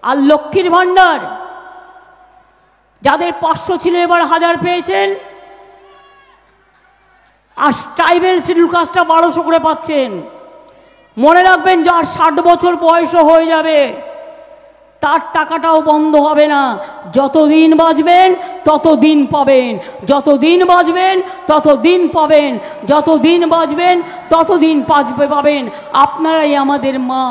আর লক্ষ্মীর ভাণ্ডার যাদের 500 ছিল এবার 1000 পেয়েছেন, আর ট্রাইবেল শিডিউল কাস্টটা 1200 করে পাচ্ছেন। মনে রাখবেন, যার 60 বছর বয়সও হয়ে যাবে তার টাকাটাও বন্ধ হবে না। যতদিন বাঁচবেন ততদিন পাবেন, যতদিন বাঁচবেন ততদিন পাবেন, যতদিন বাঁচবেন ততদিন পাবেন। আপনারাই আমাদের মা,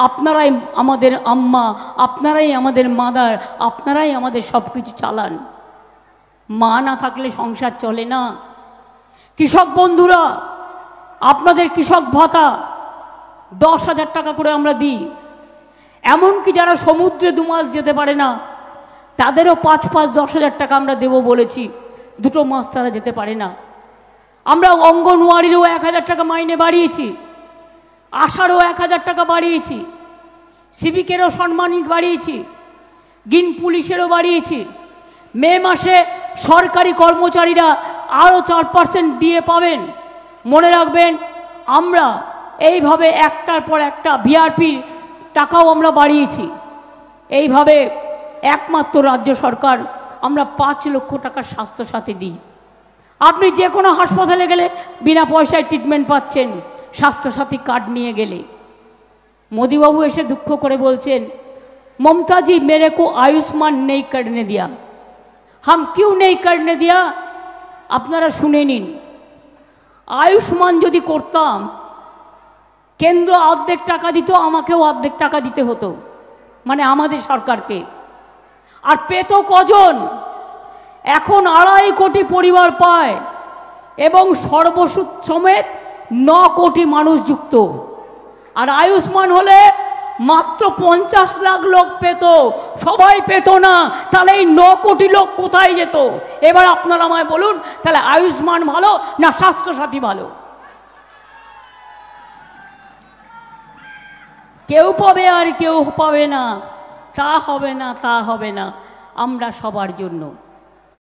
আপনারাই আমাদের আম্মা, আপনারাই আমাদের মাদার, আপনারাই আমাদের সব কিছু চালান। মা না থাকলে সংসার চলে না। কৃষক বন্ধুরা, আপনাদের কৃষক ভাতা 10,000 টাকা করে আমরা দিই। এমনকি যারা সমুদ্রে 2 মাস যেতে পারে না তাদেরও 5-10,000 টাকা আমরা দেব বলেছি। 2 মাস তারা যেতে পারে না। আমরা অঙ্গনওয়াড়িরও 1000 টাকা মাইনে বাড়িয়েছি, আশারও 1000 টাকা বাড়িয়েছি, সিভিকেরও সম্মানিক বাড়িয়েছি, গ্রিন পুলিশেরও বাড়িয়েছি। মে মাসে সরকারি কর্মচারীরা আরও 4% ডিএ পাবেন। মনে রাখবেন, আমরা এইভাবে একটার পর একটা ভিআরপির টাকাও আমরা বাড়িয়েছি। এইভাবে একমাত্র রাজ্য সরকার আমরা 5 লক্ষ টাকার স্বাস্থ্যসাথী দিই। আপনি যে কোনো হাসপাতালে গেলে বিনা পয়সায় ট্রিটমেন্ট পাচ্ছেন স্বাস্থ্যসাথী কার্ড নিয়ে গেলে। মোদিবাবু এসে দুঃখ করে বলছেন, ममता जी मेरे को आयुष्मान नहीं करने दिया। हम क्यों नहीं करने दिया? আপনারা শুনে নিন। আয়ুষ্মান যদি করতাম, কেন্দ্র অর্ধেক টাকা দিত, আমাকেও অর্ধেক টাকা দিতে হতো, মানে আমাদের সরকারকে। আর পেত কজন? এখন 2.5 কোটি পরিবার পায় এবং সর্বসুখ সমেত 9 কোটি মানুষ যুক্ত। আর আয়ুষ্মান হলে মাত্র 50 লাখ লোক পেত, সবাই পেত না। তাহলে এই 9 কোটি লোক কোথায় যেত? এবার আপনারা আমায় বলুন, তাহলে আয়ুষ্মান ভালো না স্বাস্থ্যসাথী ভালো? কেউ পাবে আর কেউ পাবে না, তা হবে না, তা হবে না। আমরা সবার জন্য।